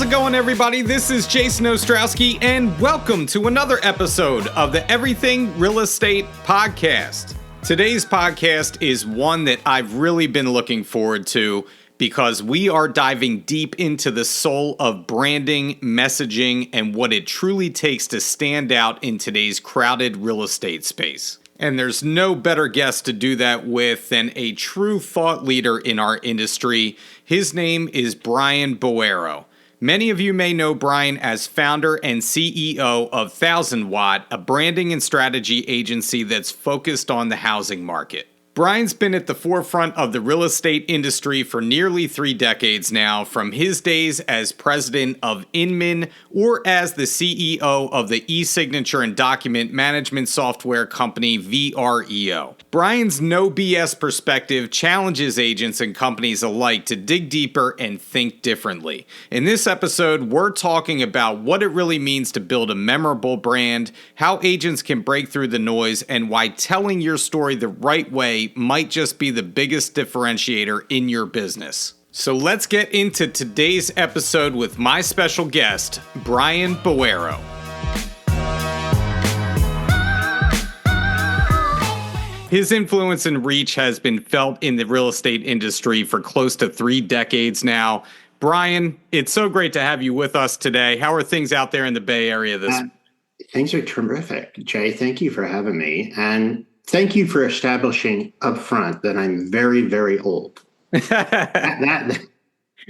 How's it going, everybody? This is Jason Ostrowski, and welcome to another episode of the Everything Real Estate Podcast. Today's podcast is one that I've really been looking forward to because we are diving deep into the soul of branding, messaging, and what it truly takes to stand out in today's crowded real estate space. And there's no better guest to do that with than a true thought leader in our industry. His name is Brian Boero. Many of you may know Brian as founder and CEO of 1000 Watt, a branding and strategy agency that's focused on the housing market. Brian's been at the forefront of the real estate industry for nearly 3 decades now, from his days as president of Inman or as the CEO of the e-signature and document management software company VREO. Brian's no BS perspective challenges agents and companies alike to dig deeper and think differently. In this episode, we're talking about what it really means to build a memorable brand, how agents can break through the noise, and why telling your story the right way might just be the biggest differentiator in your business. So let's get into today's episode with my special guest, Brian Boero. His influence and reach has been felt in the real estate industry for close to 3 decades now. Brian, it's so great to have you with us today. How are things out there in the Bay Area this week? Things are terrific, Jay. Thank you for having me. And thank you for establishing up front that I'm very, very old.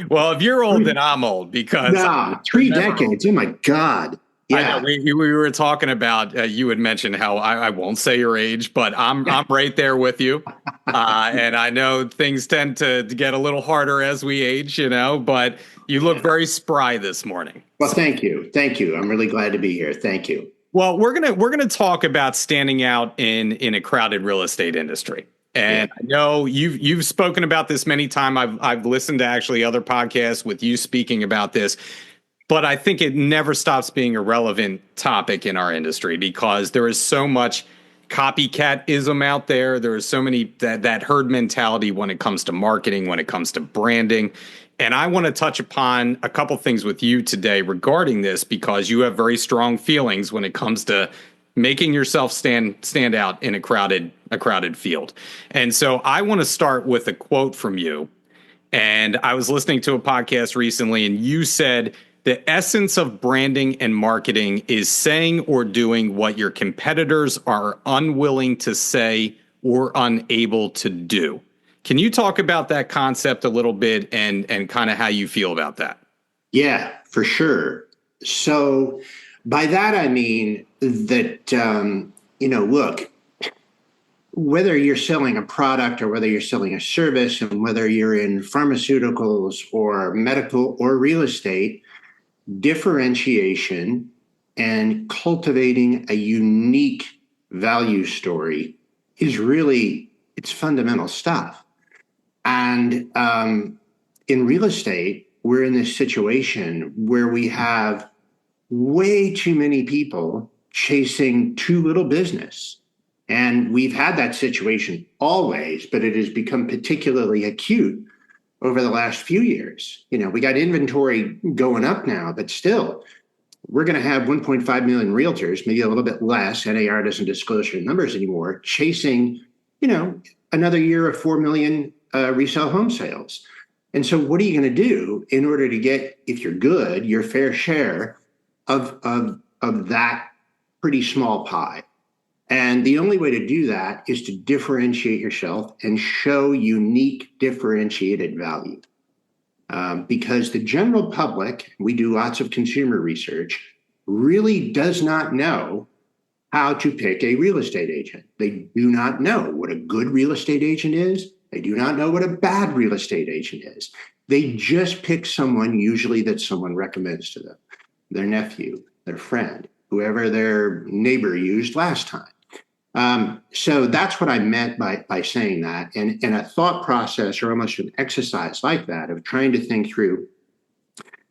Well, if you're old, then I'm old because... No, 3 decades. Oh, my God. Yeah. I know, we were talking about, you had mentioned how I won't say your age, but I'm right there with you. And I know things tend to get a little harder as we age, but you look very spry this morning. Well, thank you. Thank you. I'm really glad to be here. Thank you. Well, we're gonna talk about standing out in a crowded real estate industry, and I know you've spoken about this many times. I've listened to actually other podcasts with you speaking about this, but I think it never stops being a relevant topic in our industry because there is so much copycatism out there. There is so many that herd mentality when it comes to marketing, when it comes to branding. And I want to touch upon a couple things with you today regarding this because you have very strong feelings when it comes to making yourself stand out in a crowded field. And so I want to start with a quote from you. And I was listening to a podcast recently, and you said the essence of branding and marketing is saying or doing what your competitors are unwilling to say or unable to do. Can you talk about that concept a little bit and kind of how you feel about that? Yeah, for sure. So by that, I mean that, look, whether you're selling a product or whether you're selling a service and whether you're in pharmaceuticals or medical or real estate, differentiation and cultivating a unique value story is really, it's fundamental stuff. And in real estate, we're in this situation where we have way too many people chasing too little business. And we've had that situation always, but it has become particularly acute over the last few years. We got inventory going up now, but still, we're going to have 1.5 million realtors, maybe a little bit less. NAR doesn't disclose their numbers anymore, chasing, another year of 4 million resale home sales. And so what are you going to do in order to get, if you're good, your fair share of that pretty small pie? And the only way to do that is to differentiate yourself and show unique differentiated value. Because the general public, we do lots of consumer research, really does not know how to pick a real estate agent. They do not know what a good real estate agent is. They do not know what a bad real estate agent is. They just pick someone usually that someone recommends to them, their nephew, their friend, whoever their neighbor used last time. So that's what I meant by saying that. And a thought process or almost an exercise like that of trying to think through,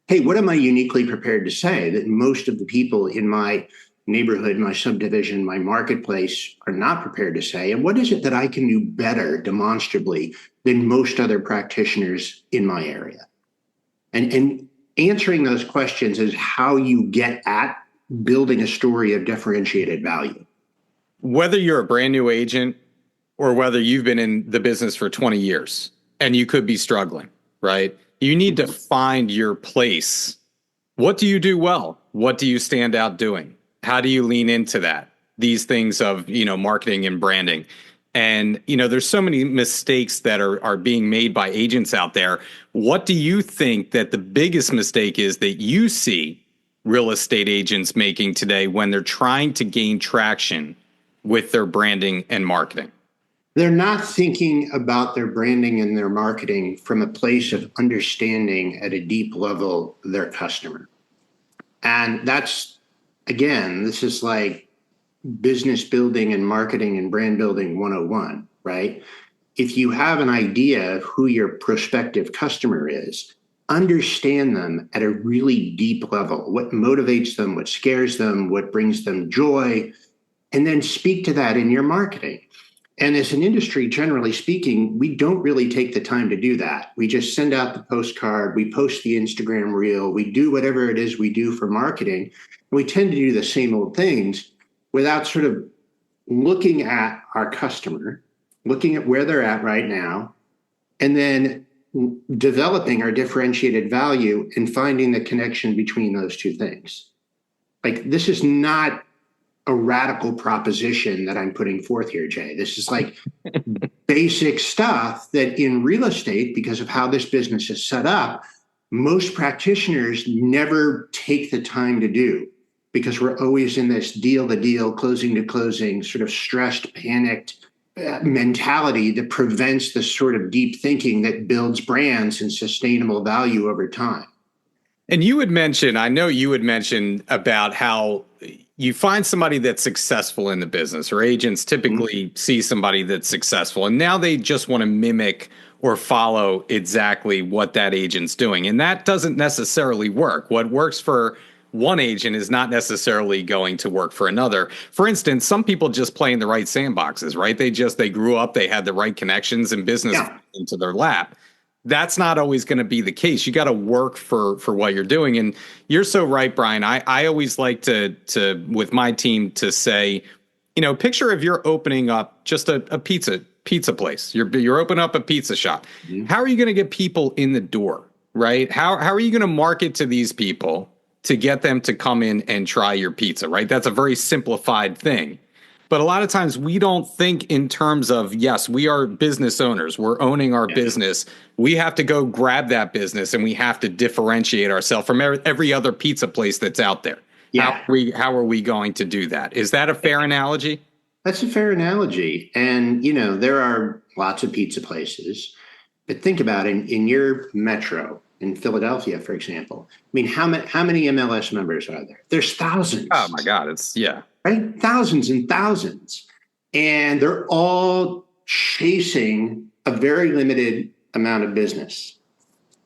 hey, what am I uniquely prepared to say that most of the people in my neighborhood, my subdivision, my marketplace are not prepared to say? And what is it that I can do better demonstrably than most other practitioners in my area? And answering those questions is how you get at building a story of differentiated value. Whether you're a brand new agent or whether you've been in the business for 20 years and you could be struggling, right? You need to find your place. What do you do well? What do you stand out doing? How do you lean into that? These things of, marketing and branding. And, there's so many mistakes that are being made by agents out there. What do you think that the biggest mistake is that you see real estate agents making today when they're trying to gain traction with their branding and marketing? They're not thinking about their branding and their marketing from a place of understanding at a deep level their customer. And that's, again, this is like business building and marketing and brand building 101, right? If you have an idea of who your prospective customer is, understand them at a really deep level, what motivates them, what scares them, what brings them joy, and then speak to that in your marketing. And as an industry, generally speaking, we don't really take the time to do that. We just send out the postcard, we post the Instagram reel, we do whatever it is we do for marketing. And we tend to do the same old things without sort of looking at our customer, looking at where they're at right now, and then developing our differentiated value and finding the connection between those two things. Like, this is not a radical proposition that I'm putting forth here, Jay. This is like basic stuff that in real estate, because of how this business is set up, most practitioners never take the time to do, because we're always in this deal to deal, closing to closing, sort of stressed, panicked mentality that prevents the sort of deep thinking that builds brands and sustainable value over time. And I know you had mentioned about how you find somebody that's successful in the business, or agents typically see somebody that's successful, and now they just want to mimic or follow exactly what that agent's doing. And that doesn't necessarily work. What works for one agent is not necessarily going to work for another. For instance, some people just play in the right sandboxes, right? They grew up, they had the right connections and business into their lap. That's not always going to be the case. You got to work for what you're doing. And you're so right, Brian. I always like to with my team to say, picture if you're opening up just a pizza place. You're opening up a pizza shop. Mm-hmm. How are you going to get people in the door, right? How are you going to market to these people to get them to come in and try your pizza, right? That's a very simplified thing. But a lot of times we don't think in terms of, yes, we are business owners. We're owning our business. We have to go grab that business and we have to differentiate ourselves from every other pizza place that's out there. Yeah. How are we going to do that? Is that a fair analogy? That's a fair analogy. And, there are lots of pizza places. But think about it, in your metro, in Philadelphia, for example. I mean, how many MLS members are there? There's thousands. Oh, my God. Right? Thousands and thousands. And they're all chasing a very limited amount of business.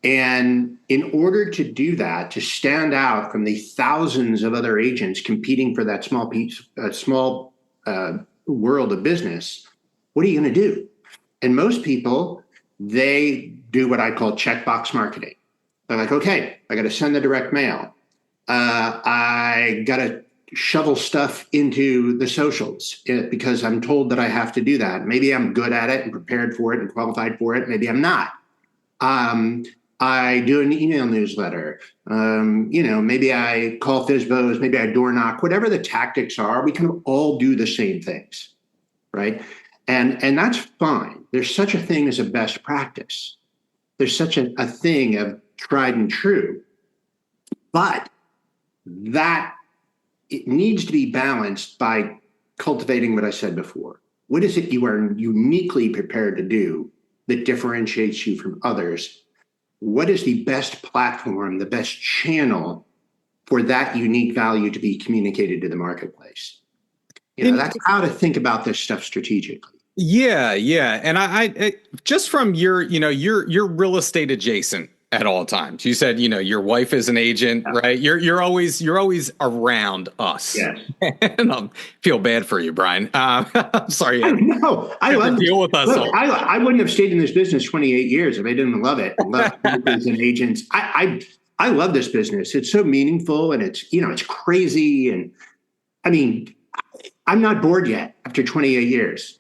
And in order to do that, to stand out from the thousands of other agents competing for that small world of business, what are you going to do? And most people, they do what I call checkbox marketing. They're like, okay, I got to send the direct mail. I got to shovel stuff into the socials because I'm told that I have to do that. Maybe I'm good at it and prepared for it and qualified for it. Maybe I'm not. I do an email newsletter. Maybe I call FSBOs, maybe I door knock, whatever the tactics are, we can all do the same things, right? And that's fine. There's such a thing as a best practice. There's such a thing of tried and true. But that it needs to be balanced by cultivating what I said before. What is it you are uniquely prepared to do that differentiates you from others? What is the best platform, the best channel for that unique value to be communicated to the marketplace? That's how to think about this stuff strategically. Yeah. And I just from your real estate adjacent at all times. You said, your wife is an agent, right? You're always around us. Yes. And I feel bad for you, Brian. I'm sorry. I love to deal with us. Look, I wouldn't have stayed in this business 28 years if I didn't love it. Love as an agent. I I love this business. It's so meaningful and it's crazy. And I mean, I'm not bored yet after 28 years.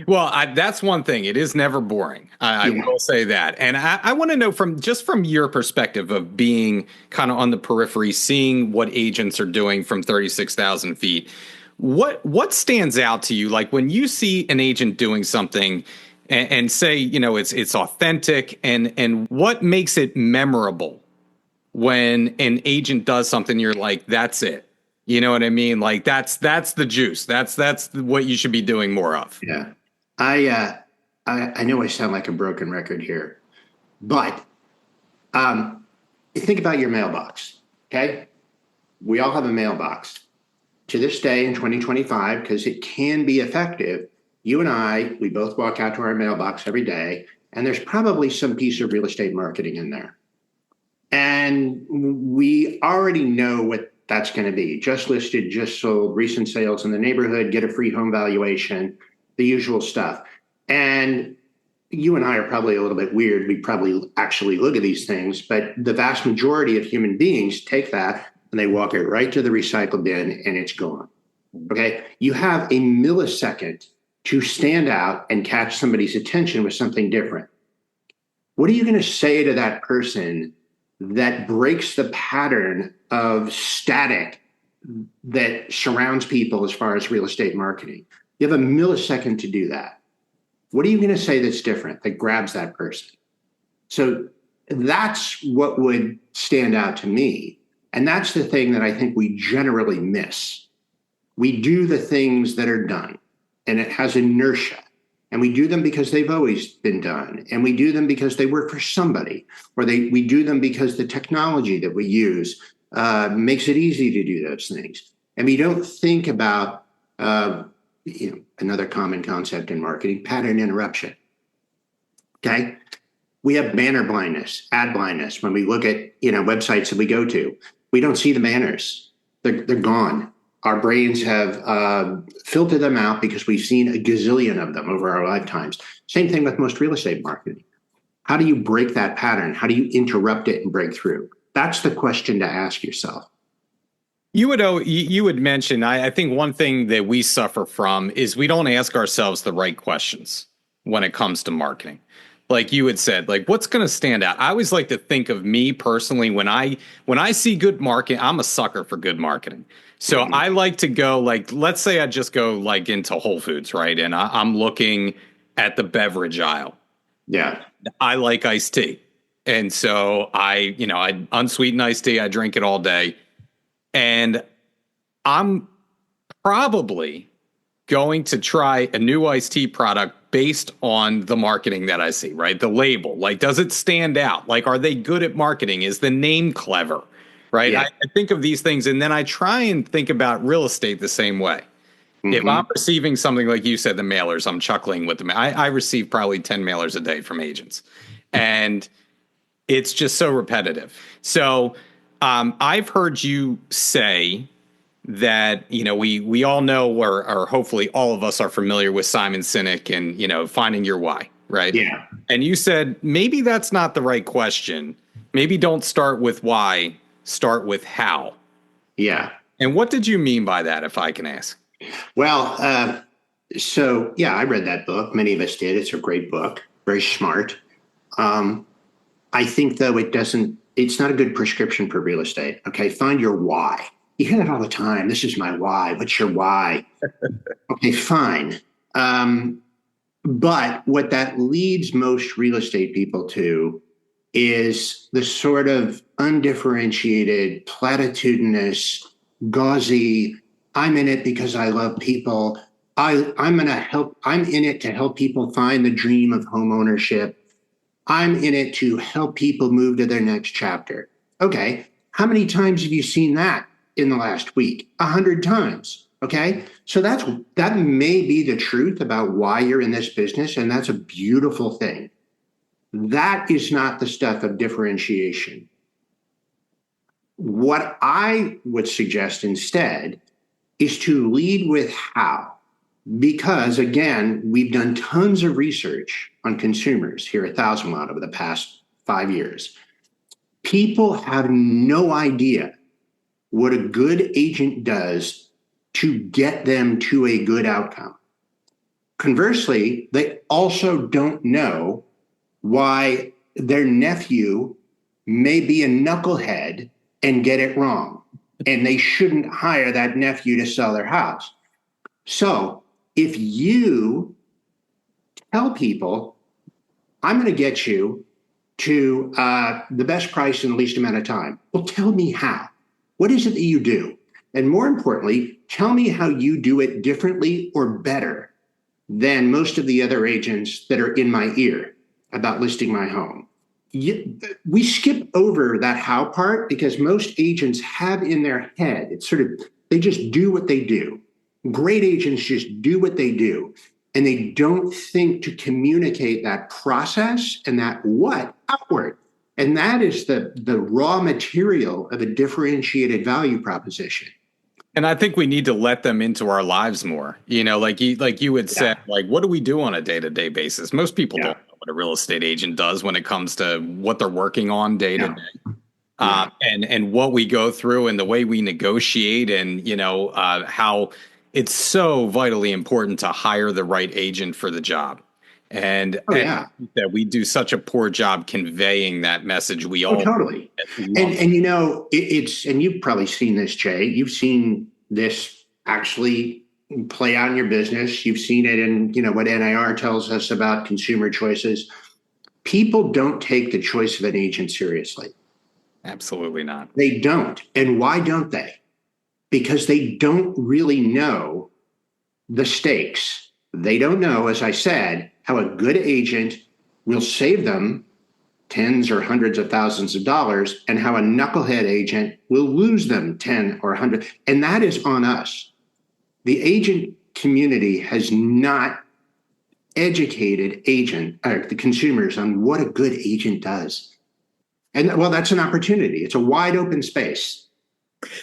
Well, that's one thing. It is never boring. I will say that. And I want to know from your perspective of being kind of on the periphery, seeing what agents are doing from 36,000 feet. What stands out to you? Like when you see an agent doing something and say, it's authentic and what makes it memorable when an agent does something, you're like, that's it. You know what I mean? Like that's the juice. That's what you should be doing more of. Yeah. I know I sound like a broken record here, but think about your mailbox. Okay. We all have a mailbox. To this day in 2025, because it can be effective, you and we both walk out to our mailbox every day, and there's probably some piece of real estate marketing in there. And we already know what that's going to be. Just listed, just sold, recent sales in the neighborhood, get a free home valuation, the usual stuff. And you and I are probably a little bit weird. We probably actually look at these things, but the vast majority of human beings take that and they walk it right to the recycle bin and it's gone. Okay. You have a millisecond to stand out and catch somebody's attention with something different. What are you going to say to that person that breaks the pattern of static that surrounds people as far as real estate marketing? You have a millisecond to do that. What are you going to say that's different, that grabs that person? So that's what would stand out to me. And that's the thing that I think we generally miss. We do the things that are done, and it has inertia. And we do them because they've always been done. And we do them because they work for somebody, or we do them because the technology that we use makes it easy to do those things. And we don't think about another common concept in marketing, pattern interruption. Okay. We have banner blindness, ad blindness. When we look at, websites that we go to, we don't see the banners. They're gone. Our brains have filtered them out because we've seen a gazillion of them over our lifetimes. Same thing with most real estate marketing. How do you break that pattern? How do you interrupt it and break through? That's the question to ask yourself. You would mention, I think one thing that we suffer from is we don't ask ourselves the right questions when it comes to marketing. Like you had said, like what's going to stand out? I always like to think of me personally when I see good marketing, I'm a sucker for good marketing. So I like to go like, let's say I just go like into Whole Foods, right? And I'm looking at the beverage aisle. Yeah. I like iced tea. And so I unsweetened iced tea, I drink it all day. And I'm probably going to try a new iced tea product based on the marketing that I see, right? The label, like, does it stand out? Like, are they good at marketing? Is the name clever, right? Yeah. I think of these things and then I try and think about real estate the same way. Mm-hmm. If I'm receiving something like you said, the mailers, I'm chuckling with them. I receive probably 10 mailers a day from agents and it's just so repetitive. So I've heard you say that, we all know or hopefully all of us are familiar with Simon Sinek and, finding your why, right? Yeah. And you said, maybe that's not the right question. Maybe don't start with why, start with how. Yeah. And what did you mean by that, if I can ask? Well, I read that book. Many of us did. It's a great book, very smart. I think though it's not a good prescription for real estate. Okay. Find your why. You hear that all the time. This is my why. What's your why? Okay, fine. But what that leads most real estate people to is the sort of undifferentiated, platitudinous, gauzy, I'm in it because I love people. I'm in it to help people find the dream of home ownership. I'm in it to help people move to their next chapter. Okay, how many times have you seen that in the last week? 100 times. Okay. So that may be the truth about why you're in this business. And that's a beautiful thing. That is not the stuff of differentiation. What I would suggest instead is to lead with how, because again, we've done tons of research on consumers here at 1000 Watt over the past 5 years. People have no idea what a good agent does to get them to a good outcome. Conversely, they also don't know why their nephew may be a knucklehead and get it wrong, and they shouldn't hire that nephew to sell their house. So if you tell people, I'm going to get you to the best price in the least amount of time, well, tell me how. What is it that you do? And more importantly, tell me how you do it differently or better than most of the other agents that are in my ear about listing my home. We skip over that how part because most agents have in their head, it's sort of, they just do what they do. Great agents just do what they do. And they don't think to communicate that process and that what outward. And that is the raw material of a differentiated value proposition. And I think we need to let them into our lives more. Like you had said, like, what do we do on a day-to-day basis? Most people don't know what a real estate agent does when it comes to what they're working on day to day. And what we go through and the way we negotiate and, how it's so vitally important to hire the right agent for the job. And that we do such a poor job conveying that message. We all totally. And it's and you've probably seen this, Jay. You've seen this actually play out in your business. You've seen it in what NAR tells us about consumer choices. People don't take the choice of an agent seriously. Absolutely not. They don't. And why don't they? Because they don't really know the stakes. They don't know, as I said, how a good agent will save them tens or hundreds of thousands of dollars and how a knucklehead agent will lose them 10 or 100. And that is on us. The agent community has not educated the consumers on what a good agent does. And well, that's an opportunity. It's a wide open space.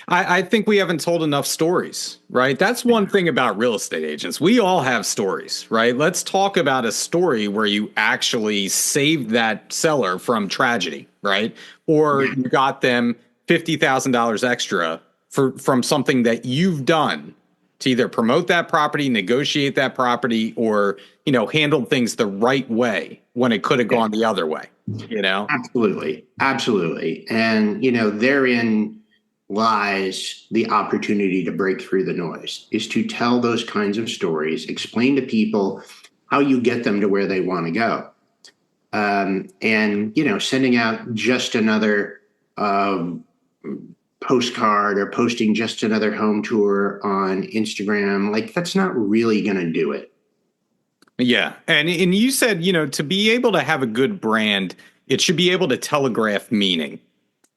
I think we haven't told enough stories, right? That's one thing about real estate agents. We all have stories, right? Let's talk about a story where you actually saved that seller from tragedy, right? Or you got them $50,000 extra from something that you've done to either promote that property, negotiate that property, or, handle things the right way when it could have gone the other way, Absolutely. Absolutely. And, therein lies the opportunity to break through the noise, is to tell those kinds of stories, explain to people how you get them to where they want to go. And, sending out just another postcard or posting just another home tour on Instagram, like that's not really going to do it. Yeah. And you said, to be able to have a good brand, it should be able to telegraph meaning.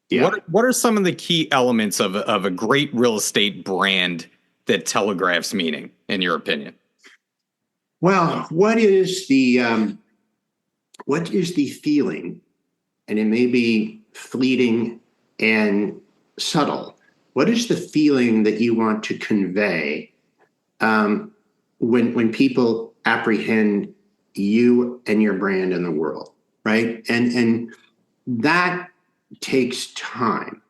Yeah. What are some of the key elements of a great real estate brand that telegraphs meaning, in your opinion? Well, what is the feeling? And it may be fleeting and subtle. What is the feeling that you want to convey when people apprehend you and your brand in the world, right? And that takes time.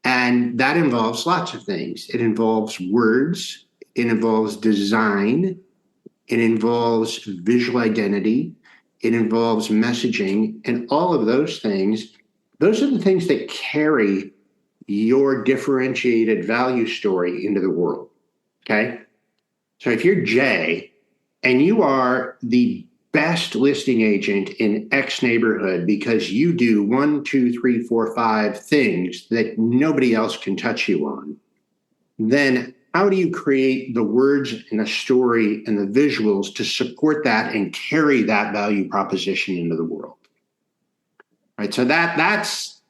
And that involves lots of things. It involves words, it involves design, it involves visual identity, it involves messaging, and all of those things. Those are the things that carry your differentiated value story into the world. Okay. So if you're Jay and you are the best listing agent in X neighborhood because you do 1, 2, 3, 4, 5 things that nobody else can touch you on, then how do you create the words and the story and the visuals to support that and carry that value proposition into the world? Right. So that's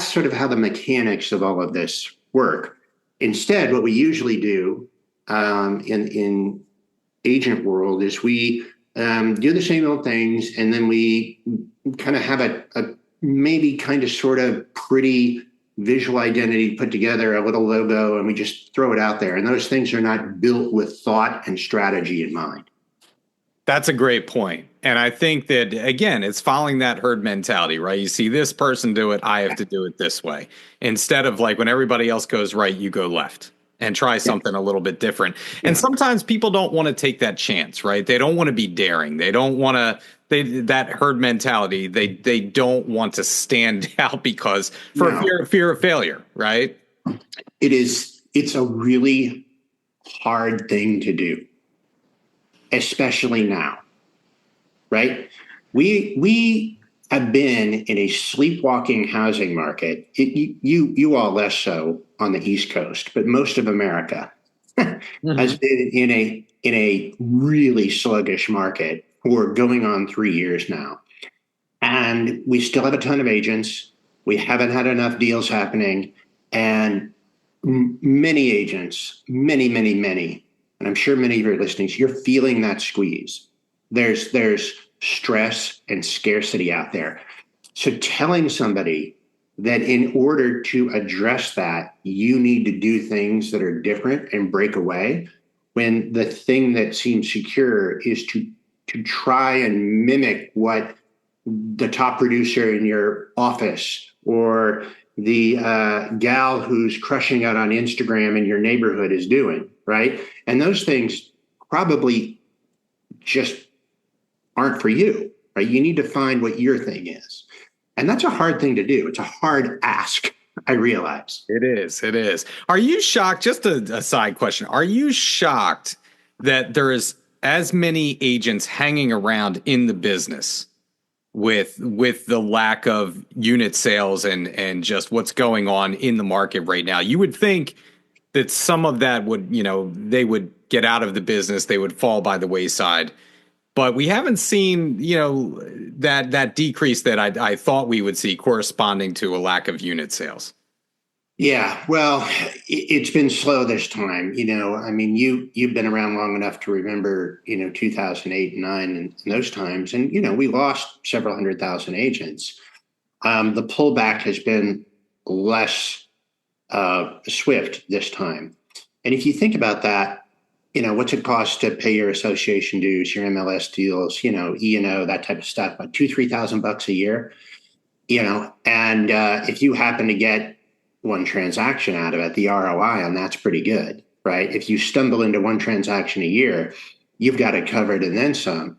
sort of how the mechanics of all of this work. Instead, what we usually do in agent world is we do the same old things, and then we kind of have a maybe kind of sort of pretty visual identity put together, a little logo, and we just throw it out there. And those things are not built with thought and strategy in mind. That's a great point. And I think that, again, it's following that herd mentality, right? You see this person do it, I have to do it this way. Instead of like when everybody else goes right, you go left and try Yeah. something a little bit different. And Yeah. sometimes people don't want to take that chance, right? They don't want to be daring. They don't want to, that herd mentality, they don't want to stand out because for No, fear of failure, right? it's a really hard thing to do, especially now, right? We have been in a sleepwalking housing market. You all less so on the East Coast, but most of America has Mhm. been in a really sluggish market for going on 3 years now. And we still have a ton of agents. We haven't had enough deals happening. And many agents, many, and I'm sure many of your listeners, you're feeling that squeeze. There's stress and scarcity out there. So telling somebody that in order to address that, you need to do things that are different and break away, when the thing that seems secure is to try and mimic what the top producer in your office or the gal who's crushing it on Instagram in your neighborhood is doing, right? And those things probably just aren't for you, right? You need to find what your thing is. And that's a hard thing to do. It's a hard ask, I realize. It is. It is. Are you shocked? Just a side question. Are you shocked that there is as many agents hanging around in the business with the lack of unit sales and just what's going on in the market right now? You would think that some of that would, they would get out of the business, they would fall by the wayside. But we haven't seen, that decrease that I thought we would see corresponding to a lack of unit sales. Yeah, well, it's been slow this time. I mean, you've been around long enough to remember, 2008 and 9 and those times, and we lost several 100,000 agents. The pullback has been less swift this time, and if you think about that, what's it cost to pay your association dues, your MLS deals, E&O, that type of stuff, about $2,000-3,000 a year, and if you happen to get one transaction out of it, the ROI on that's pretty good, right? If you stumble into one transaction a year, you've got it covered and then some.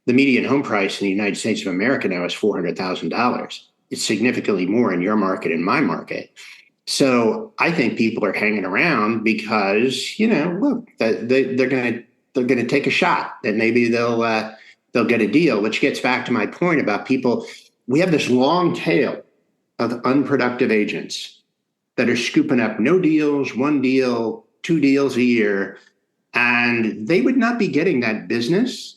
The median home price in the United States of America now is $400,000. It's significantly more in your market and my market. So I think people are hanging around because, look, they're gonna take a shot that maybe they'll get a deal, which gets back to my point about people. We have this long tail of unproductive agents that are scooping up no deals, one deal, two deals a year. And they would not be getting that business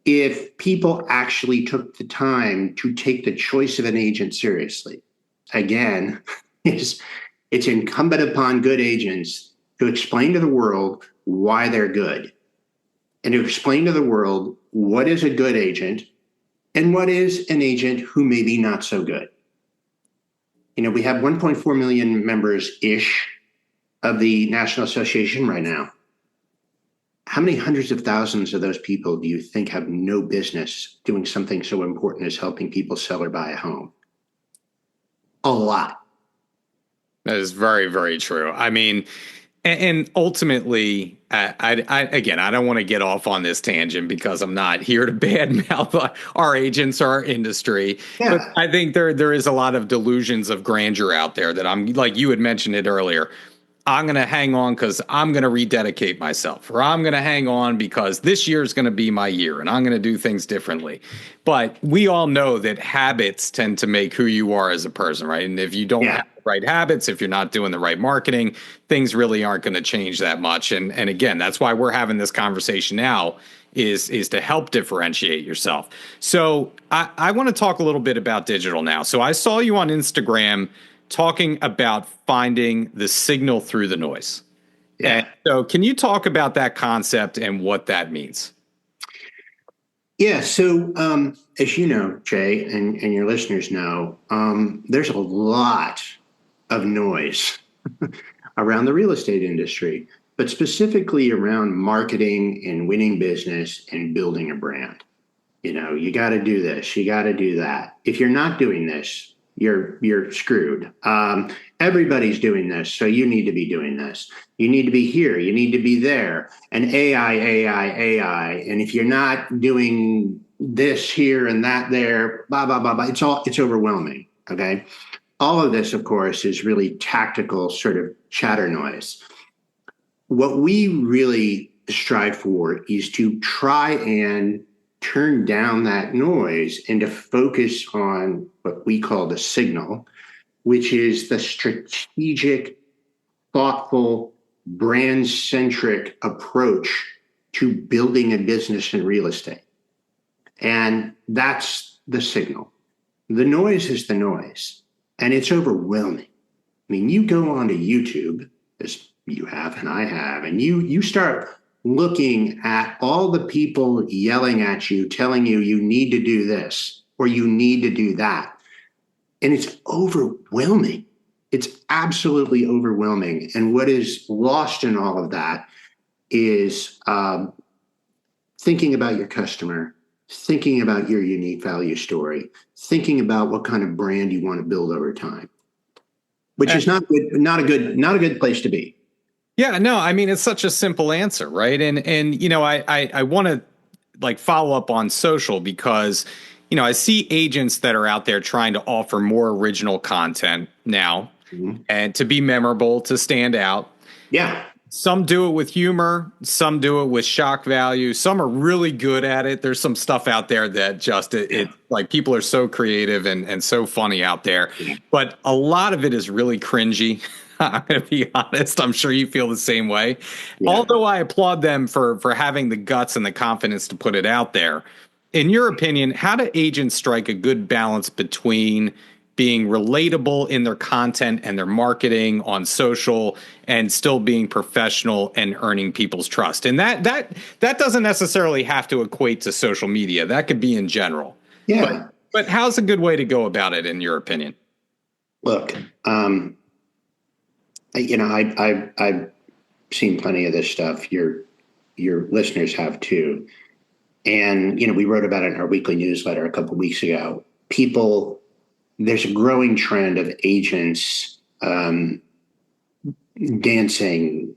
if people actually took the time to take the choice of an agent seriously. Again, it's incumbent upon good agents to explain to the world why they're good and to explain to the world what is a good agent and what is an agent who may be not so good. We have 1.4 million members-ish of the National Association right now. How many hundreds of thousands of those people do you think have no business doing something so important as helping people sell or buy a home? A lot. That is very, very true. I mean, and ultimately, again, I don't want to get off on this tangent because I'm not here to badmouth our agents or our industry. Yeah. But I think there is a lot of delusions of grandeur out there that I'm like you had mentioned it earlier. I'm going to hang on because I'm going to rededicate myself, or I'm going to hang on because this year is going to be my year and I'm going to do things differently. But we all know that habits tend to make who you are as a person, right? And if you don't have the right habits, if you're not doing the right marketing, things really aren't going to change that much. And again, that's why we're having this conversation now is to help differentiate yourself. So I want to talk a little bit about digital now. So I saw you on Instagram talking about finding the signal through the noise. Yeah. And so can you talk about that concept and what that means? Yeah. So as you know, Jay, and your listeners know, there's a lot of noise around the real estate industry. but specifically around marketing and winning business and building a brand. You got to do this, you got to do that. If you're not doing this, you're screwed. Everybody's doing this, so you need to be doing this. You need to be here, you need to be there. And AI. And if you're not doing this here and that there, blah blah blah blah, it's overwhelming. Okay, all of this, of course, is really tactical sort of chatter noise. What we really strive for is to try and turn down that noise and to focus on what we call the signal, which is the strategic, thoughtful, brand-centric approach to building a business in real estate. And that's the signal. The noise is the noise, and it's overwhelming. I mean, you go onto YouTube, as you have and I have, and you start looking at all the people yelling at you, telling you you need to do this or you need to do that. And it's overwhelming. It's absolutely overwhelming. And what is lost in all of that is thinking about your customer, thinking about your unique value story, thinking about what kind of brand you want to build over time, which is not a good place to be. Yeah, no, I mean, it's such a simple answer, right? And I want to like follow up on social because, I see agents that are out there trying to offer more original content now and to be memorable, to stand out. Yeah. Some do it with humor. Some do it with shock value. Some are really good at it. There's some stuff out there that just it like people are so creative and so funny out there. But a lot of it is really cringy. I'm going to be honest. I'm sure you feel the same way. Yeah. Although I applaud them for having the guts and the confidence to put it out there. In your opinion, how do agents strike a good balance between being relatable in their content and their marketing on social and still being professional and earning people's trust? And that doesn't necessarily have to equate to social media. That could be in general. Yeah. But how's a good way to go about it, in your opinion? Look, I've seen plenty of this stuff. Your listeners have too. And, we wrote about it in our weekly newsletter a couple of weeks ago. There's a growing trend of agents dancing,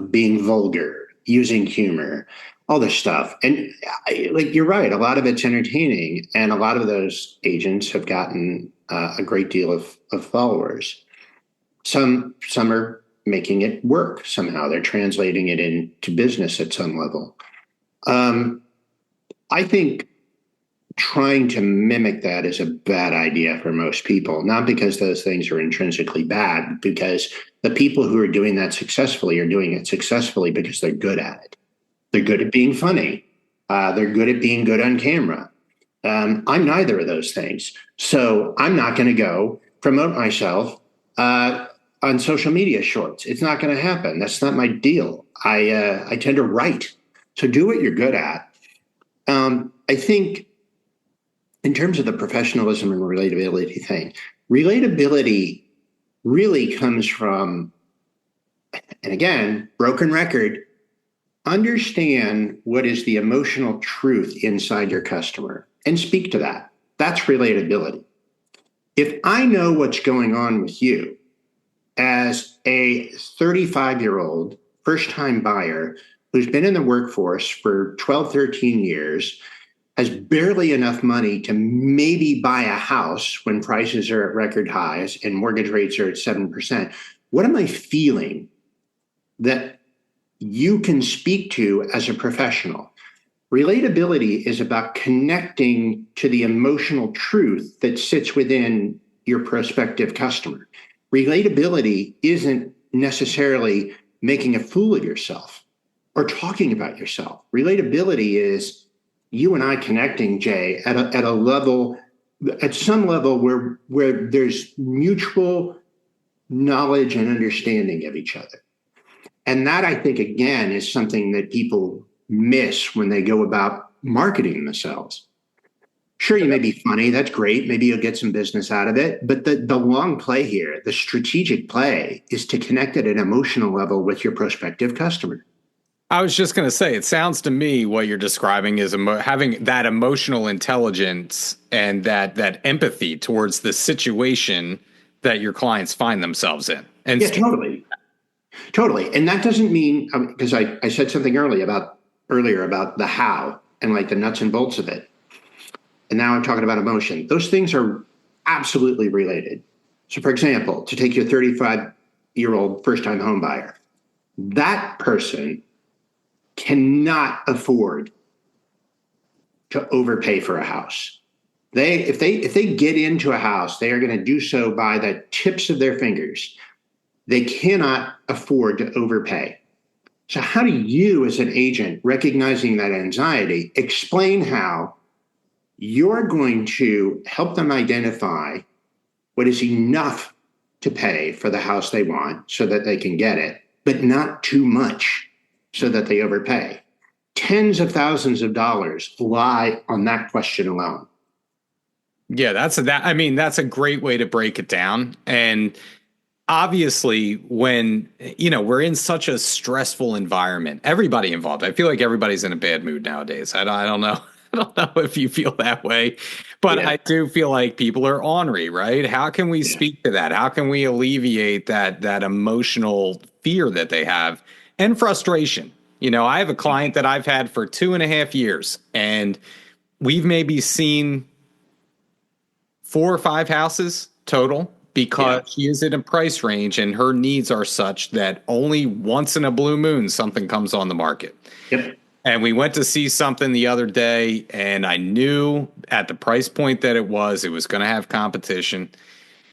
being vulgar, using humor, all this stuff. And you're right, a lot of it's entertaining. And a lot of those agents have gotten a great deal of followers. Some are making it work somehow. They're translating it into business at some level. I think trying to mimic that is a bad idea for most people, not because those things are intrinsically bad, because the people who are doing that successfully are doing it successfully because they're good at it. They're good at being funny. They're good at being good on camera. I'm neither of those things. So I'm not going to go promote myself on social media shorts. It's not going to happen. That's not my deal. I tend to write. So do what you're good at. I think in terms of the professionalism and relatability thing, relatability really comes from, and again, broken record, understand what is the emotional truth inside your customer and speak to that. That's relatability. If I know what's going on with you as a 35-year-old first-time buyer who's been in the workforce for 12, 13 years, has barely enough money to maybe buy a house when prices are at record highs and mortgage rates are at 7%, what am I feeling that you can speak to as a professional? Relatability is about connecting to the emotional truth that sits within your prospective customer. Relatability isn't necessarily making a fool of yourself or talking about yourself. Relatability is you and I connecting, Jay, at a level, at some level where there's mutual knowledge and understanding of each other. And that, I think, again, is something that people miss when they go about marketing themselves. Sure, you may be funny. That's great. Maybe you'll get some business out of it. But the long play here, the strategic play, is to connect at an emotional level with your prospective customer. I was just going to say, it sounds to me what you're describing is having that emotional intelligence and that empathy towards the situation that your clients find themselves in. And yeah, totally. Totally. And that doesn't mean, because I said something earlier about the how and like the nuts and bolts of it. And now I'm talking about emotion. Those things are absolutely related. So, for example, to take your 35-year-old first-time home buyer, that person cannot afford to overpay for a house. If they get into a house, they are going to do so by the tips of their fingers. They cannot afford to overpay. So how do you, as an agent, recognizing that anxiety, explain how you're going to help them identify what is enough to pay for the house they want so that they can get it, but not too much so that they overpay? Tens of thousands of dollars lie on that question alone. Yeah, that's a great way to break it down. And obviously, when we're in such a stressful environment, everybody involved, I feel like everybody's in a bad mood nowadays. I don't know. I don't know if you feel that way, but yeah. I do feel like people are ornery, right? How can we speak to that? How can we alleviate that emotional fear that they have and frustration? I have a client that I've had for 2.5 years, and we've maybe seen 4 or 5 houses total because she is in a price range and her needs are such that only once in a blue moon something comes on the market. Yep. And we went to see something the other day, and I knew at the price point that it was going to have competition.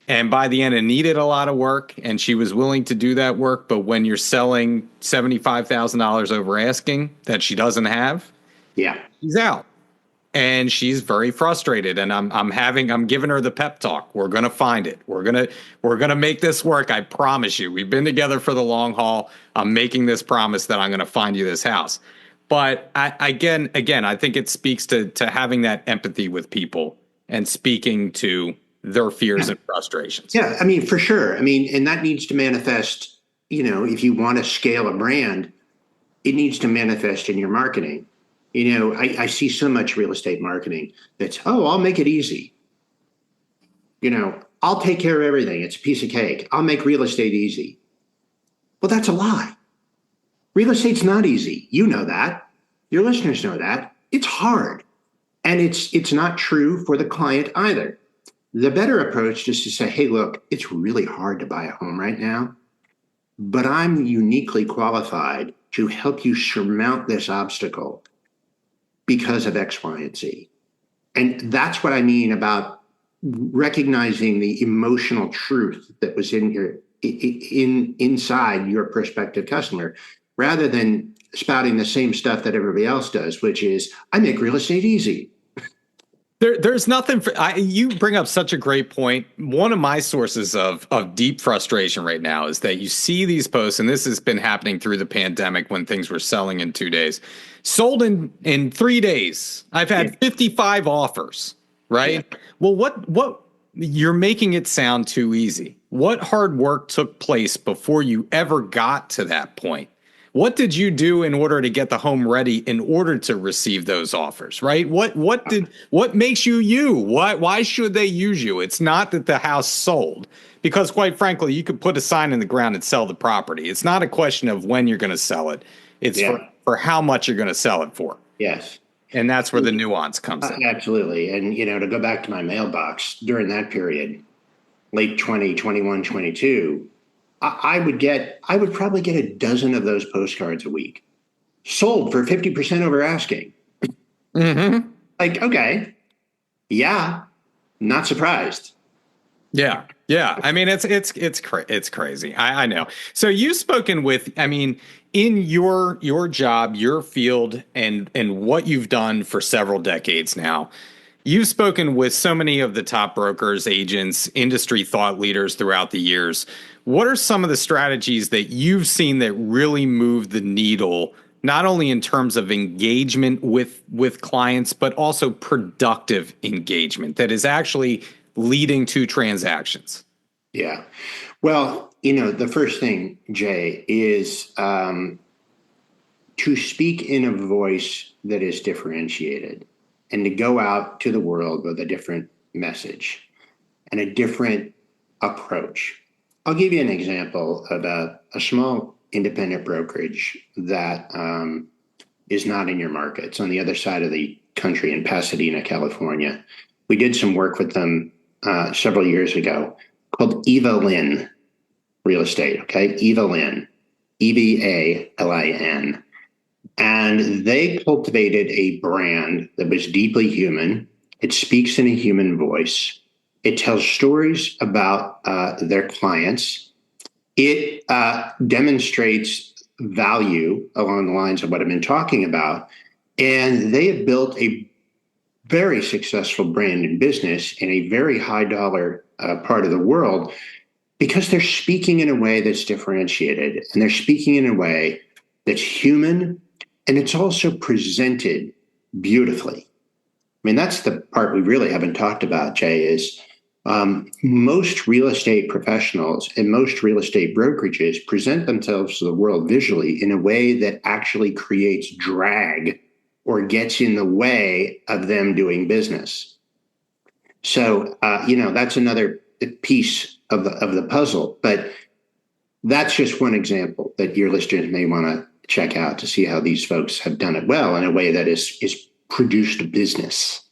And by the end, it needed a lot of work, and she was willing to do that work. But when you're selling $75,000 over asking that she doesn't have, she's out. And she's very frustrated, and I'm giving her the pep talk. We're going to find it. We're going to make this work. I promise you. We've been together for the long haul. I'm making this promise that I'm going to find you this house. But again, I think it speaks to having that empathy with people and speaking to their fears and frustrations. Yeah, I mean, for sure. I mean, and that needs to manifest, if you want to scale a brand, it needs to manifest in your marketing. I see so much real estate marketing that's, I'll make it easy. I'll take care of everything. It's a piece of cake. I'll make real estate easy. Well, that's a lie. Real estate's not easy. You know that. Your listeners know that. It's hard. And it's not true for the client either. The better approach is to say, hey, look, it's really hard to buy a home right now, but I'm uniquely qualified to help you surmount this obstacle because of X, Y, and Z. And that's what I mean about recognizing the emotional truth that was inside your prospective customer, rather than spouting the same stuff that everybody else does, which is, I make real estate easy. There's nothing you bring up such a great point. One of my sources of deep frustration right now is that you see these posts, and this has been happening through the pandemic when things were selling in 2 days, sold in 3 days. I've had 55 offers, right? Yeah. Well, what you're making it sound too easy. What hard work took place before you ever got to that point? What did you do in order to get the home ready in order to receive those offers, right? What makes you you? Why should they use you? It's not that the house sold, because quite frankly, you could put a sign in the ground and sell the property. It's not a question of when you're going to sell it. It's for how much you're going to sell it for. Yes. And that's where the nuance comes in. Absolutely. And, to go back to my mailbox during that period, late 2021, 22, I would probably get a dozen of those postcards a week, sold for 50% over asking. Mm-hmm. Like, okay, not surprised. Yeah. I mean, it's crazy. I know. So you've spoken with, in your job, your field, and what you've done for several decades now. You've spoken with so many of the top brokers, agents, industry thought leaders throughout the years. What are some of the strategies that you've seen that really move the needle not only in terms of engagement with clients, but also productive engagement that is actually leading to transactions? Yeah. Well, the first thing, Jay, is to speak in a voice that is differentiated and to go out to the world with a different message and a different approach. I'll give you an example of a small independent brokerage that is not in your market. It's on the other side of the country in Pasadena, California. We did some work with them several years ago called Eva Lynn Real Estate. Okay, Eva Lynn, EVALIN. And they cultivated a brand that was deeply human. It speaks in a human voice. It tells stories about their clients. It demonstrates value along the lines of what I've been talking about. And they have built a very successful brand and business in a very high dollar part of the world because they're speaking in a way that's differentiated and they're speaking in a way that's human. And it's also presented beautifully. I mean, that's the part we really haven't talked about, Jay, is most real estate professionals and most real estate brokerages present themselves to the world visually in a way that actually creates drag or gets in the way of them doing business. So, that's another piece of the puzzle. But that's just one example that your listeners may want to check out to see how these folks have done it well in a way that is produced business.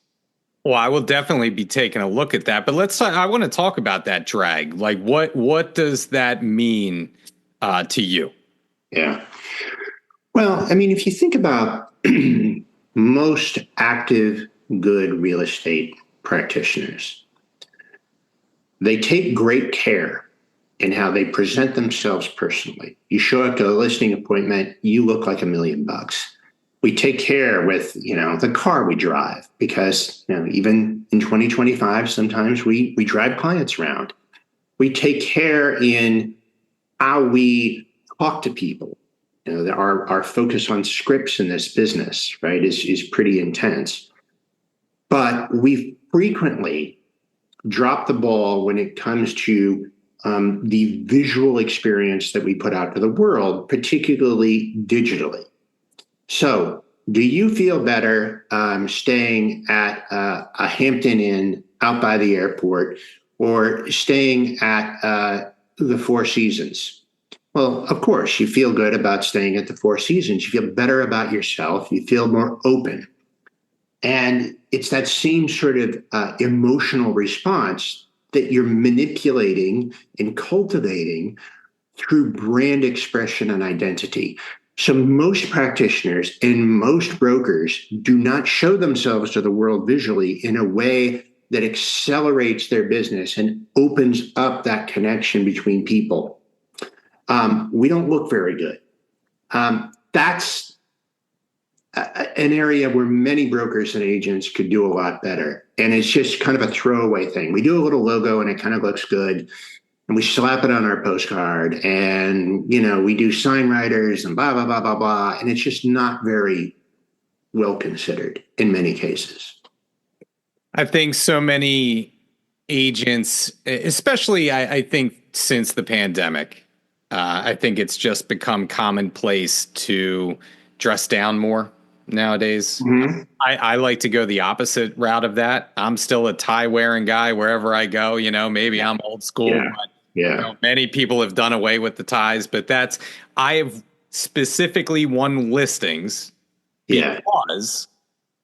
Well, I will definitely be taking a look at that, but I want to talk about that drag. Like what does that mean to you? Yeah. Well, I mean, if you think about most active, good real estate practitioners, they take great care in how they present themselves personally. You show up to a listing appointment, you look like $1 million. We take care with, the car we drive because, even in 2025, sometimes we drive clients around. We take care in how we talk to people. Our focus on scripts in this business, right, is pretty intense. But we frequently drop the ball when it comes to the visual experience that we put out to the world, particularly digitally. So do you feel better staying at a Hampton Inn out by the airport or staying at the Four Seasons? Well, of course, you feel good about staying at the Four Seasons. You feel better about yourself. You feel more open. And it's that same sort of emotional response that you're manipulating and cultivating through brand expression and identity. So most practitioners and most brokers do not show themselves to the world visually in a way that accelerates their business and opens up that connection between people. We don't look very good. That's an area where many brokers and agents could do a lot better. And it's just kind of a throwaway thing. We do a little logo and it kind of looks good. And we slap it on our postcard and, we do sign writers and blah, blah, blah, blah, blah. And it's just not very well considered in many cases. I think so many agents, especially I think since the pandemic, I think it's just become commonplace to dress down more nowadays. Mm-hmm. I like to go the opposite route of that. I'm still a tie wearing guy wherever I go. Maybe I'm old school, but many people have done away with the ties. But I have specifically won listings because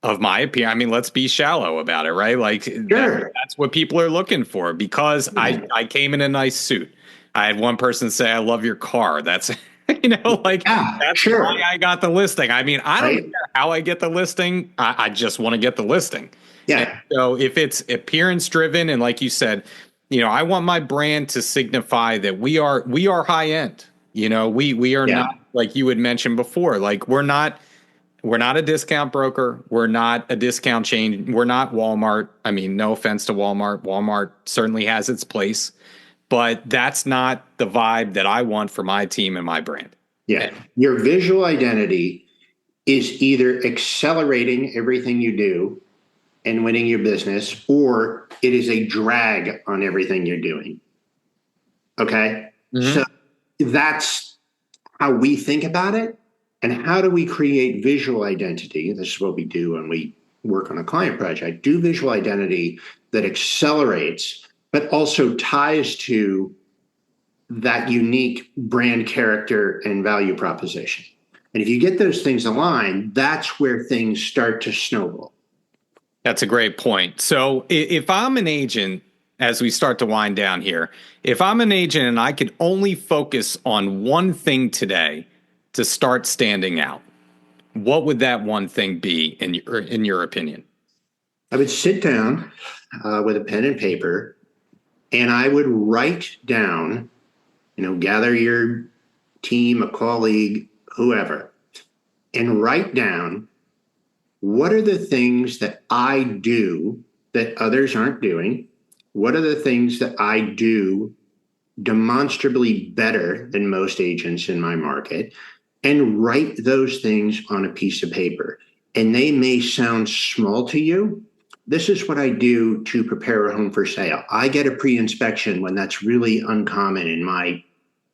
of my appearance. I mean, let's be shallow about it, right? Like that's what people are looking for because I came in a nice suit. I had one person say, "I love your car." That's that's why I got the listing. I mean, I don't care how I get the listing. I just want to get the listing. Yeah. And so if it's appearance driven, and like you said, I want my brand to signify that we are high end. We are not, like you had mentioned before, like we're not a discount broker. We're not a discount chain. We're not Walmart. I mean, no offense to Walmart. Walmart certainly has its place. But that's not the vibe that I want for my team and my brand. Yeah. Your visual identity is either accelerating everything you do and winning your business, or it is a drag on everything you're doing. Okay. Mm-hmm. So that's how we think about it. And how do we create visual identity? This is what we do when we work on a client project. Do visual identity that accelerates, but also ties to that unique brand character and value proposition. And if you get those things aligned, that's where things start to snowball. That's a great point. So if I'm an agent, as we start to wind down here, if I'm an agent and I could only focus on one thing today to start standing out, what would that one thing be in your opinion? I would sit down with a pen and paper, and I would write down, gather your team, a colleague, whoever, and write down what are the things that I do that others aren't doing? What are the things that I do demonstrably better than most agents in my market? And write those things on a piece of paper. And they may sound small to you. This is what I do to prepare a home for sale. I get a pre-inspection when that's really uncommon in my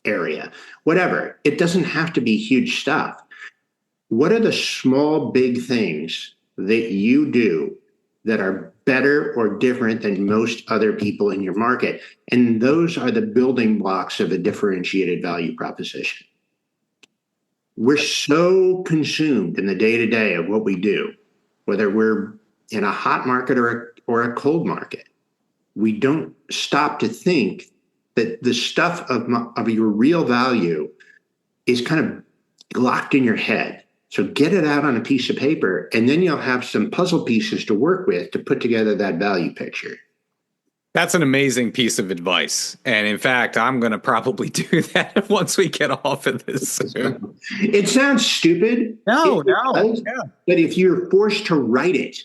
area. Whatever. It doesn't have to be huge stuff. What are the small, big things that you do that are better or different than most other people in your market? And those are the building blocks of a differentiated value proposition. We're so consumed in the day-to-day of what we do, whether we're in a hot market or a cold market. We don't stop to think that the stuff of your real value is kind of locked in your head. So get it out on a piece of paper, and then you'll have some puzzle pieces to work with to put together that value picture. That's an amazing piece of advice. And in fact, I'm going to probably do that once we get off of this. It sounds stupid. No. Yeah. But if you're forced to write it,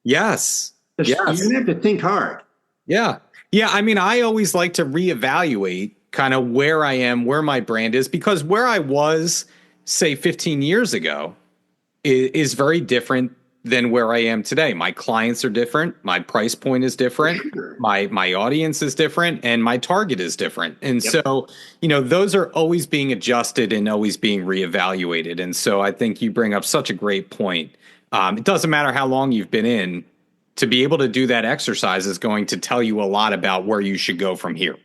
yes. You're going to have to think hard. Yeah. Yeah. I mean, I always like to reevaluate kind of where I am, where my brand is, because where I was, say, 15 years ago is very different than where I am today. My clients are different. My price point is different. Sure. My audience is different, and my target is different. And so, those are always being adjusted and always being reevaluated. And so I think you bring up such a great point. It doesn't matter how long you've been in, to be able to do that exercise is going to tell you a lot about where you should go from here.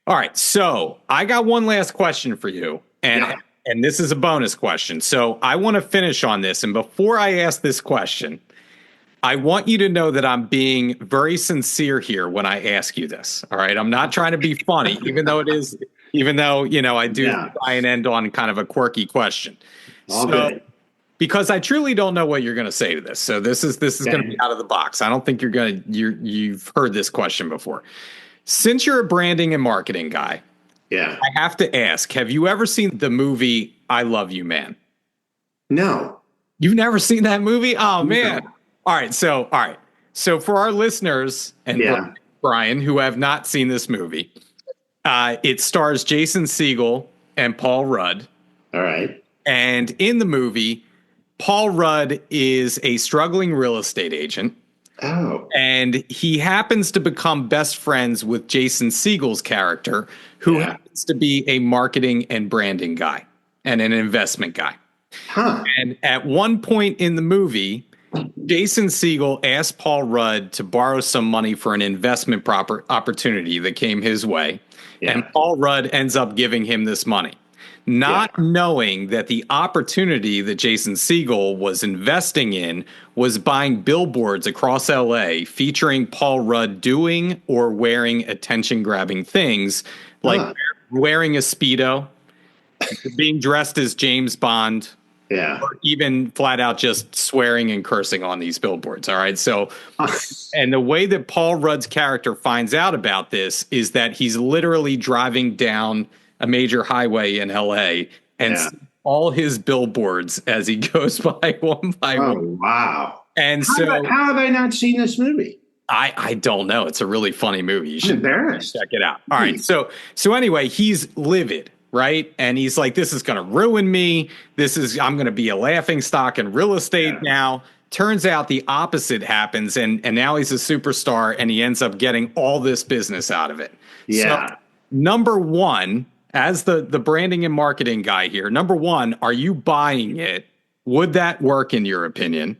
All right. So I got one last question for you. And this is a bonus question. So I want to finish on this. And before I ask this question, I want you to know that I'm being very sincere here when I ask you this. All right. I'm not trying to be funny, even though I do try and end on kind of a quirky question. Because I truly don't know what you're going to say to this. So this is going to be out of the box. I don't think you've heard this question before. Since you're a branding and marketing guy, I have to ask, have you ever seen the movie I Love You, Man? No. You've never seen that movie? Oh, man. No. All right. So for our listeners and Brian, who have not seen this movie, it stars Jason Segel and Paul Rudd. All right. And in the movie, Paul Rudd is a struggling real estate agent. Oh. And he happens to become best friends with Jason Segel's character, who happens to be a marketing and branding guy and an investment guy. Huh. And at one point in the movie, Jason Segel asked Paul Rudd to borrow some money for an investment opportunity that came his way. Yeah. And Paul Rudd ends up giving him this money, not knowing that the opportunity that Jason Segel was investing in was buying billboards across LA featuring Paul Rudd doing or wearing attention-grabbing things like wearing a Speedo, being dressed as James Bond, or even flat out just swearing and cursing on these billboards. All right. So, and the way that Paul Rudd's character finds out about this is that he's literally driving down a major highway in LA and all his billboards as he goes by one by one. Oh, wow. And how have I not seen this movie? I don't know. It's a really funny movie. You should embarrassed. Check it out. All right. So anyway, he's livid. right? And he's like, this is going to ruin me. I'm going to be a laughing stock in real estate now. Turns out the opposite happens, and now he's a superstar, and he ends up getting all this business out of it. Yeah. So, number one, as the branding and marketing guy here, number one, are you buying it? Would that work in your opinion?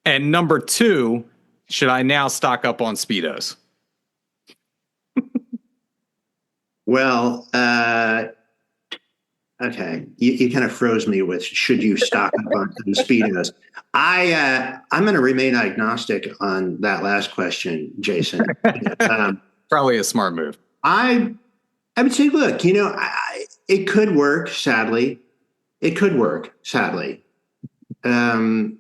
And number two, should I now stock up on Speedos? Well, okay. You kind of froze me with should you stock up on Speedos? I'm going to remain agnostic on that last question, Jason. Probably a smart move. I would say, look, it could work. Sadly, it could work. Sadly, and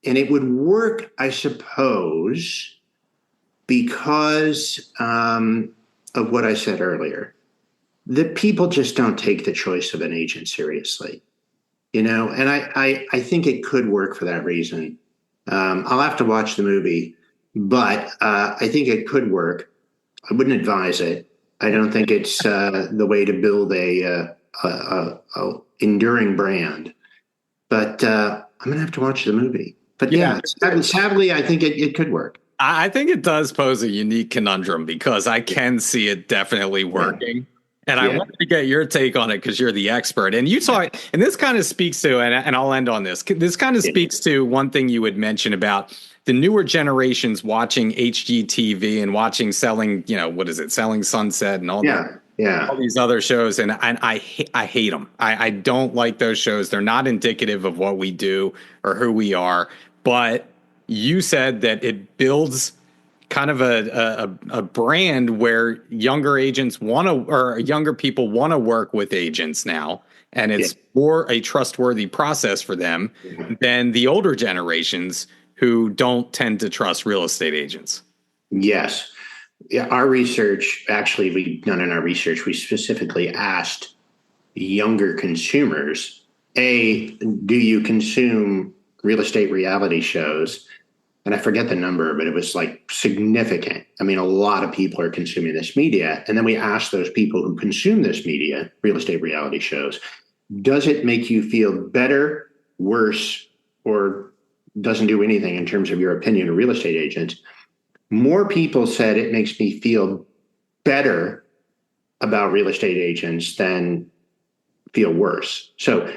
it would work, I suppose, because of what I said earlier. That people just don't take the choice of an agent seriously, and I think it could work for that reason. I'll have to watch the movie, but I think it could work. I wouldn't advise it. I don't think it's the way to build a enduring brand. But I'm going to have to watch the movie. But sadly, I think it could work. I think it does pose a unique conundrum because I can see it definitely working. Yeah. And I wanted to get your take on it because you're the expert. And you talk, and this kind of speaks to, and I'll end on this. This kind of speaks to one thing you would mention about the newer generations watching HGTV and watching Selling Sunset and all all these other shows. And I hate them. I don't like those shows. They're not indicative of what we do or who we are. But you said that it builds kind of a brand where younger agents younger people want to work with agents now. And it's more a trustworthy process for them than the older generations who don't tend to trust real estate agents. Yes. Yeah. Our research, actually, we specifically asked younger consumers, do you consume real estate reality shows? And I forget the number, but it was like significant. I mean, a lot of people are consuming this media. And then we asked those people who consume this media, real estate reality shows, does it make you feel better, worse, or doesn't do anything in terms of your opinion of real estate agents? More people said it makes me feel better about real estate agents than feel worse. So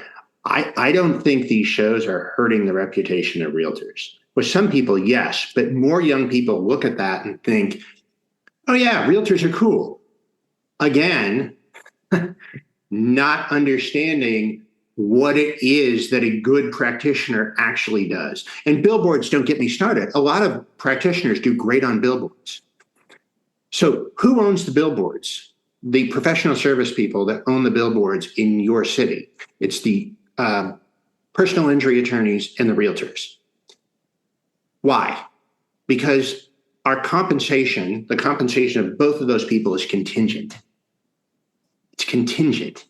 I don't think these shows are hurting the reputation of realtors. With some people, yes, but more young people look at that and think, oh yeah, realtors are cool. Again, not understanding what it is that a good practitioner actually does. And billboards, don't get me started. A lot of practitioners do great on billboards. So who owns the billboards? The professional service people that own the billboards in your city. It's the personal injury attorneys and the realtors. Why? Because our compensation, the compensation of both of those people is contingent. It's contingent.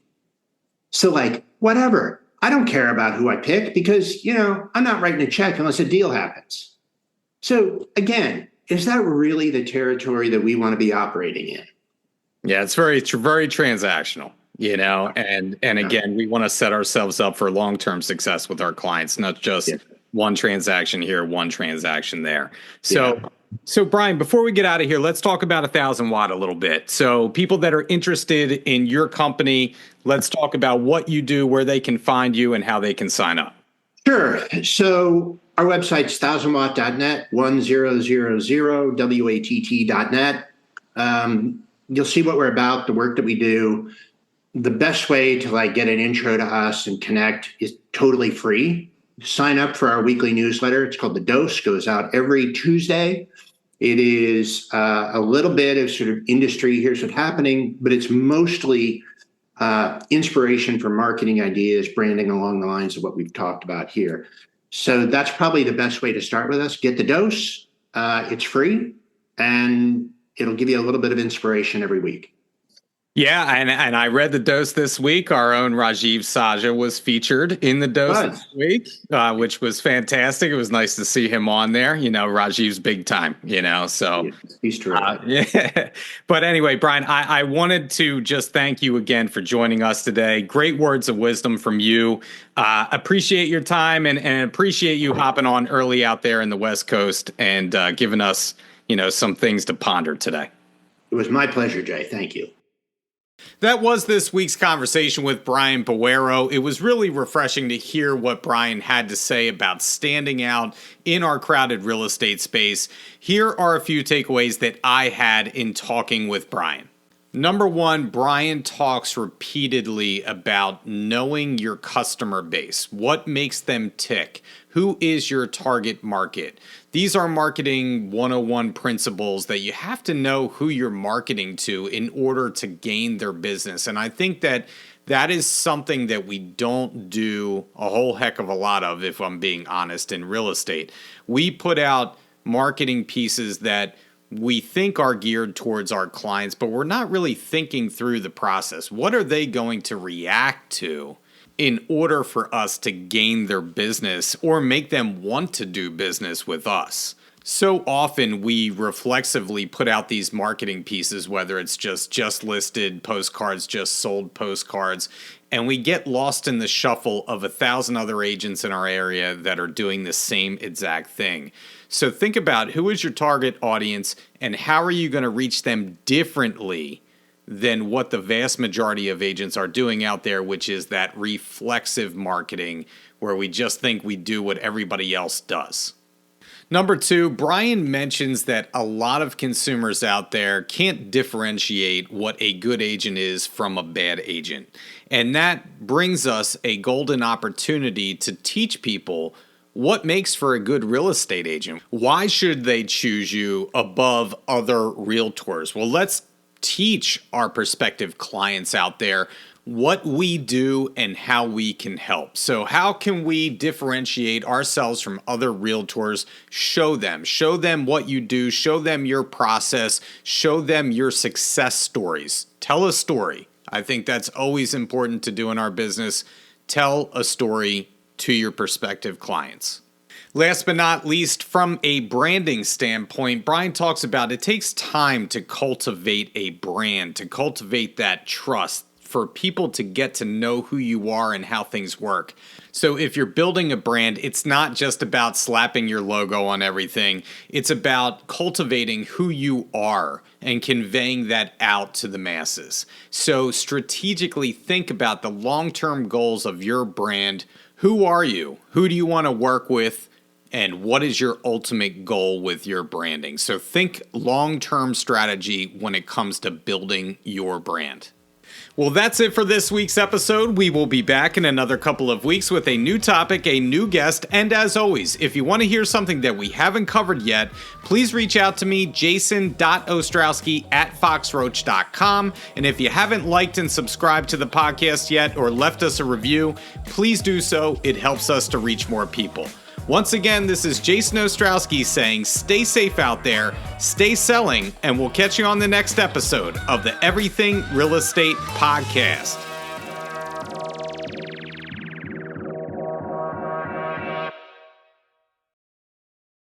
So whatever, I don't care about who I pick because, I'm not writing a check unless a deal happens. So again, is that really the territory that we want to be operating in? Yeah, it's very, very transactional, and again, we want to set ourselves up for long-term success with our clients, not just one transaction here, one transaction there. So Brian, before we get out of here, let's talk about 1000 Watt a little bit. So people that are interested in your company, let's talk about what you do, where they can find you, and how they can sign up. Sure. So our website's 1000watt.net, 1000watt.net. You'll see what we're about, the work that we do. The best way to get an intro to us and connect is totally free. Sign up for our weekly newsletter. It's called The Dose, goes out every Tuesday. It is a little bit of sort of industry, here's what's happening, but it's mostly inspiration for marketing ideas, branding along the lines of what we've talked about here. So that's probably the best way to start with us. Get The Dose. It's free, and it'll give you a little bit of inspiration every week. Yeah, and I read the dose this week. Our own Rajiv Saja was featured in the dose this week, which was fantastic. It was nice to see him on there. Rajiv's big time, so. He's terrific. Yeah. But anyway, Brian, I wanted to just thank you again for joining us today. Great words of wisdom from you. Appreciate your time and appreciate you hopping on early out there in the West Coast and giving us, some things to ponder today. It was my pleasure, Jay. Thank you. That was this week's conversation with Brian Boero. It was really refreshing to hear what Brian had to say about standing out in our crowded real estate space. Here are a few takeaways that I had in talking with Brian. Number one, Brian talks repeatedly about knowing your customer base. What makes them tick? Who is your target market? These are marketing 101 principles that you have to know who you're marketing to in order to gain their business. And I think that is something that we don't do a whole heck of a lot of, if I'm being honest, in real estate. We put out marketing pieces that we think are geared towards our clients, but we're not really thinking through the process. What are they going to react to in order for us to gain their business or make them want to do business with us? So often we reflexively put out these marketing pieces, whether it's just listed postcards, just sold postcards, and we get lost in the shuffle of 1,000 other agents in our area that are doing the same exact thing. So think about who is your target audience and how are you going to reach them differently than what the vast majority of agents are doing out there, which is that reflexive marketing where we just think we do what everybody else does. Number two, Brian mentions that a lot of consumers out there can't differentiate what a good agent is from a bad agent. And that brings us a golden opportunity to teach people what makes for a good real estate agent. Why should they choose you above other realtors? Well, let's teach our prospective clients out there what we do and how we can help. So how can we differentiate ourselves from other realtors? Show them what you do, show them your process, show them your success stories. Tell a story. I think that's always important to do in our business. Tell a story to your prospective clients. Last but not least, from a branding standpoint, Brian talks about it takes time to cultivate a brand, to cultivate that trust, for people to get to know who you are and how things work. So if you're building a brand, it's not just about slapping your logo on everything. It's about cultivating who you are and conveying that out to the masses. So strategically think about the long-term goals of your brand. Who are you? Who do you want to work with? And what is your ultimate goal with your branding? So think long-term strategy when it comes to building your brand. Well, that's it for this week's episode. We will be back in another couple of weeks with a new topic, a new guest, and as always, if you want to hear something that we haven't covered yet, please reach out to me, jason.ostrowski@foxroach.com. And if you haven't liked and subscribed to the podcast yet or left us a review, please do so. It helps us to reach more people. Once again, this is Jason Ostrowski saying stay safe out there, stay selling, and we'll catch you on the next episode of the Everything Real Estate Podcast.